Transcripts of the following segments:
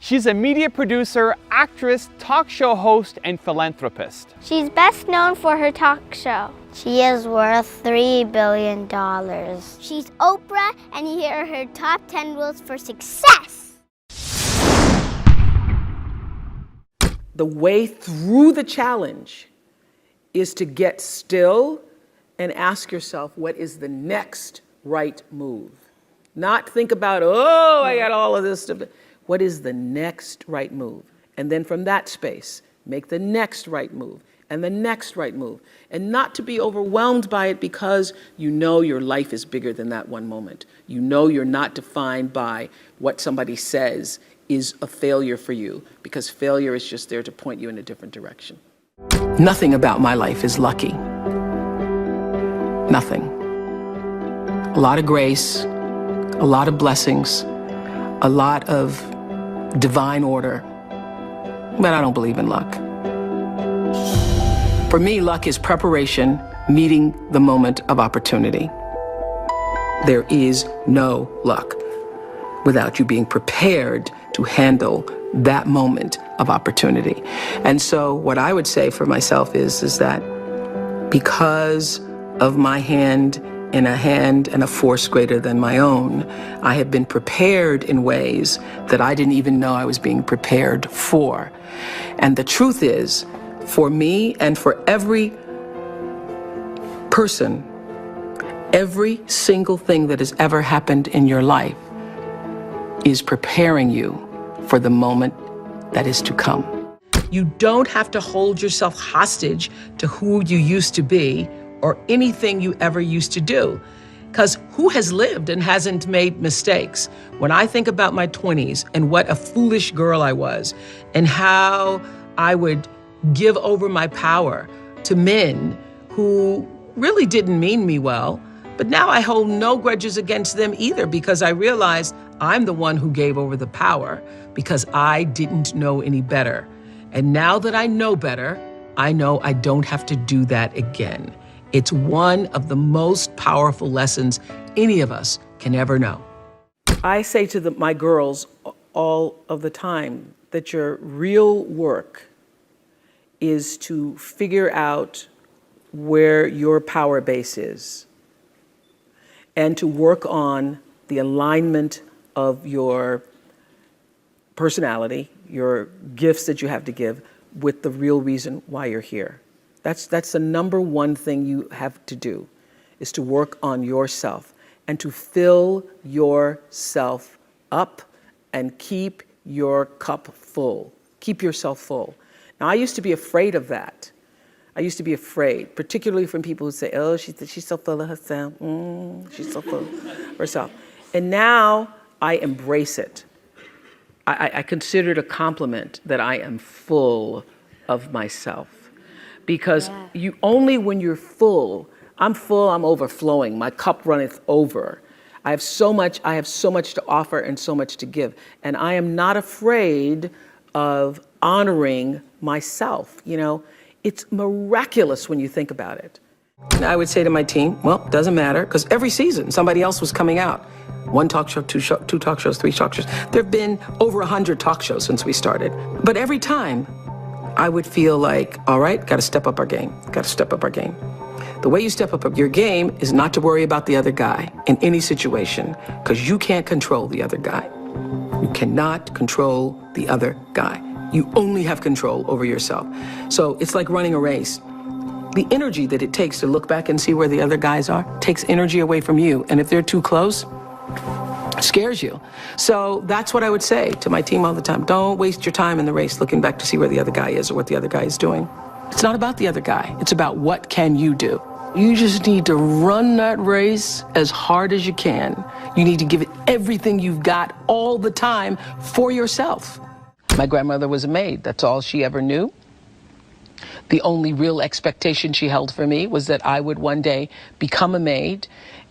She's a media producer, actress, talk show host, and philanthropist. She's best known for her talk show. She is worth $3 billion. She's Oprah, and here are her top 10 rules for success. The way through the challenge is to get still and ask yourself, what is the next right move? Not think about, oh, I got all of this stuff. What is the next right move? And then from that space, make the next right move and the next right move. And not to be overwhelmed by it because you know your life is bigger than that one moment. You know you're not defined by what somebody says is a failure for you, because failure is just there to point you in a different direction. Nothing about my life is lucky. Nothing. A lot of grace, a lot of blessings, a lot of divine order, but I don't believe in luck. For me, luck is preparation, meeting the moment of opportunity. There is no luck without you being prepared to handle that moment of opportunity. And so what I would say for myself is that because of my hand and a force greater than my own, I have been prepared in ways that I didn't even know I was being prepared for. And the truth is, for me and for every person, every single thing that has ever happened in your life is preparing you for the moment that is to come. You don't have to hold yourself hostage to who you used to be or anything you ever used to do. Because who has lived and hasn't made mistakes? When I think about my 20s and what a foolish girl I was and how I would give over my power to men who really didn't mean me well, but now I hold no grudges against them either, because I realized I'm the one who gave over the power because I didn't know any better. And now that I know better, I know I don't have to do that again. It's one of the most powerful lessons any of us can ever know. I say to my girls all of the time that your real work is to figure out where your power base is and to work on the alignment of your personality, your gifts that you have to give, with the real reason why you're here. That's the number one thing you have to do, is to work on yourself and to fill yourself up and keep your cup full. Keep yourself full. Now, I used to be afraid of that. I used to be afraid, particularly from people who say, oh, she's so full of herself. She's so full of herself. And now I embrace it. I consider it a compliment that I am full of myself. Because you only when you're full, I'm full, I'm overflowing, my cup runneth over. I have so much to offer and so much to give. And I am not afraid of honoring myself. You know, it's miraculous when you think about it. I would say to my team, well, it doesn't matter, because every season somebody else was coming out. One talk show, two talk shows, three talk shows. There have been over 100 talk shows since we started. But every time I would feel like, all right, got to step up our game, got to step up our game. The way you step up your game is not to worry about the other guy in any situation, because you can't control the other guy. You cannot control the other guy. You only have control over yourself. So it's like running a race. The energy that it takes to look back and see where the other guys are takes energy away from you. And if they're too close, it scares you. So that's what I would say to my team all the time. Don't waste your time in the race looking back to see where the other guy is or what the other guy is doing. It's not about the other guy. It's about what can you do. You just need to run that race as hard as you can. You need to give it everything you've got all the time for yourself. My grandmother was a maid. That's all she ever knew. The only real expectation she held for me was that I would one day become a maid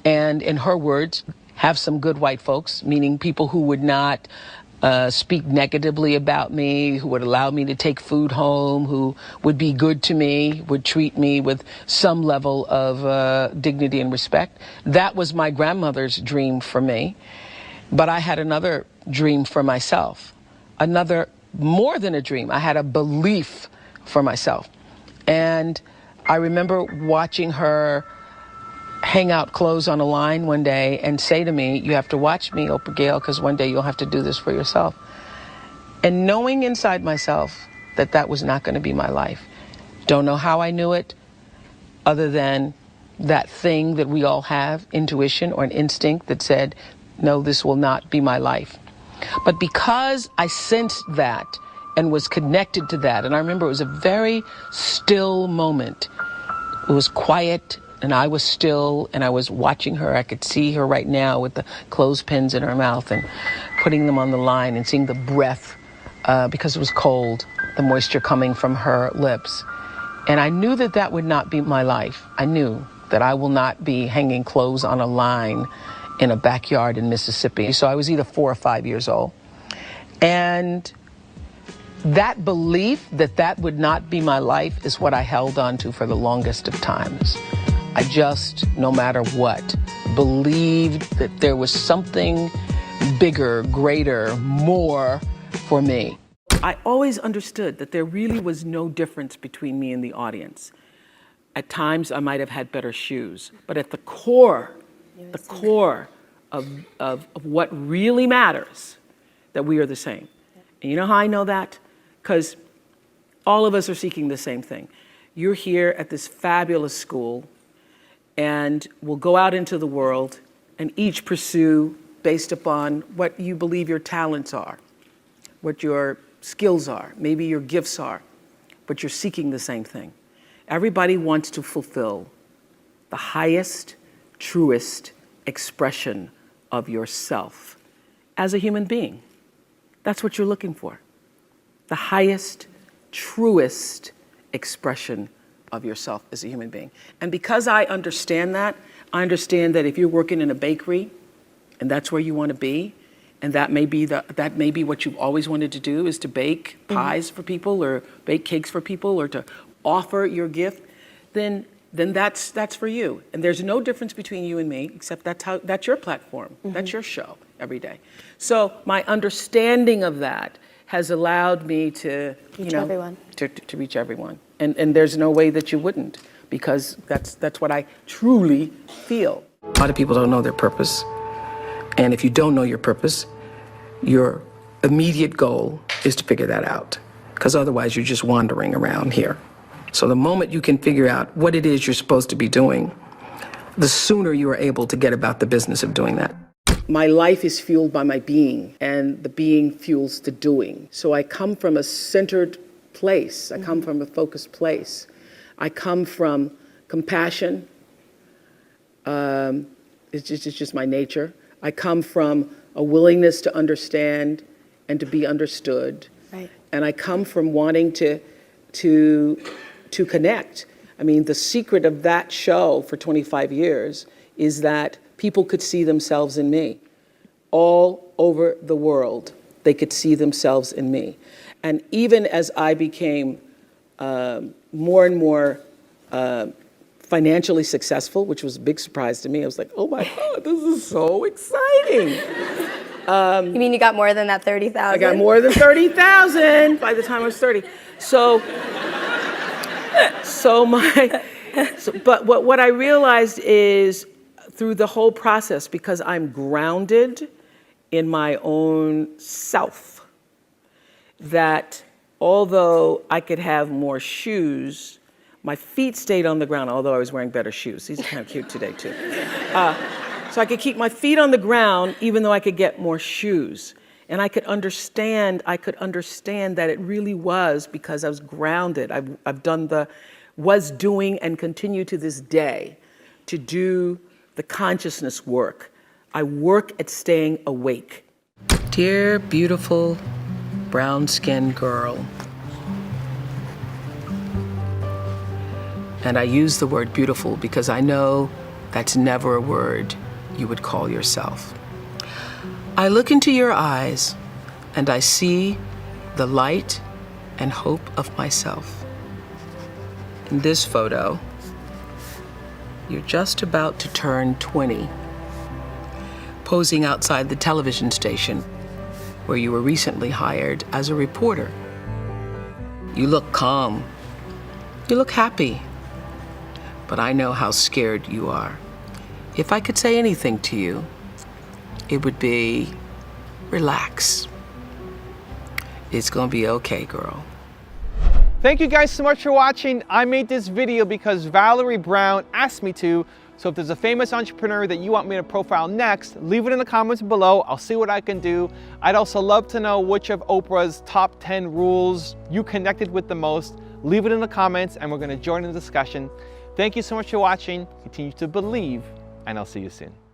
and, in her words, have some good white folks, meaning people who would not speak negatively about me, who would allow me to take food home, who would be good to me, would treat me with some level of dignity and respect. That was my grandmother's dream for me. But I had another dream for myself. another, more than a dream. I had a belief for myself. And I remember watching her hang out clothes on a line one day and say to me, "You have to watch me, Oprah Gail, because one day you'll have to do this for yourself." And knowing inside myself that that was not going to be my life. Don't know how I knew it, other than that thing that we all have, intuition or an instinct that said, no, this will not be my life. But because I sensed that and was connected to that, and I remember it was a very still moment. It was quiet, and I was still, and I was watching her. I could see her right now with the clothespins in her mouth and putting them on the line and seeing the breath, because it was cold, the moisture coming from her lips. And I knew that that would not be my life. I knew that I will not be hanging clothes on a line in a backyard in Mississippi. So I was either 4 or 5 years old. And that belief that that would not be my life is what I held on to for the longest of times. I just, no matter what, believed that there was something bigger, greater, more for me. I always understood that there really was no difference between me and the audience. At times, I might have had better shoes, but at the core of what really matters, that we are the same. And you know how I know that? Because all of us are seeking the same thing. You're here at this fabulous school, and we'll go out into the world and each pursue based upon what you believe your talents are, what your skills are, maybe your gifts are, but you're seeking the same thing. Everybody wants to fulfill the highest, truest expression of yourself as a human being. That's what you're looking for. The highest, truest expression of yourself as a human being. And because I understand that if you're working in a bakery and that's where you want to be, and that may be what you've always wanted to do, is to bake pies for people or bake cakes for people or to offer your gift, then that's for you. And there's no difference between you and me, except that's your platform. That's your show every day. So my understanding of that has allowed me to reach everyone. To reach everyone. And there's no way that you wouldn't, because that's what I truly feel. A lot of people don't know their purpose. And if you don't know your purpose, your immediate goal is to figure that out, because otherwise you're just wandering around here. So the moment you can figure out what it is you're supposed to be doing, the sooner you are able to get about the business of doing that. My life is fueled by my being, and the being fuels the doing. So I come from a centered place. I come from a focused place. I come from compassion. It's just my nature. I come from a willingness to understand and to be understood. Right. And I come from wanting to connect. I mean, the secret of that show for 25 years is that people could see themselves in me. All over the world, they could see themselves in me. And even as I became more and more financially successful, which was a big surprise to me, I was like, oh my God, this is so exciting. You mean you got more than that 30,000? I got more than 30,000 by the time I was 30. But what I realized is, through the whole process, because I'm grounded in my own self, that although I could have more shoes, my feet stayed on the ground, although I was wearing better shoes. These are kind of cute today, too. So I could keep my feet on the ground, even though I could get more shoes. And I could understand that it really was because I was grounded. Was doing and continue to this day to do the consciousness work. I work at staying awake. Dear, beautiful, brown-skinned girl. And I use the word beautiful because I know that's never a word you would call yourself. I look into your eyes and I see the light and hope of myself. In this photo, you're just about to turn 20, posing outside the television station where you were recently hired as a reporter. You look calm. You look happy. But I know how scared you are. If I could say anything to you, it would be, relax. It's gonna be okay, girl. Thank you guys so much for watching. I made this video because Valerie Brown asked me to. So if there's a famous entrepreneur that you want me to profile next, leave it in the comments below. I'll see what I can do. I'd also love to know which of Oprah's top 10 rules you connected with the most. Leave it in the comments and we're gonna join in the discussion. Thank you so much for watching. Continue to believe, and I'll see you soon.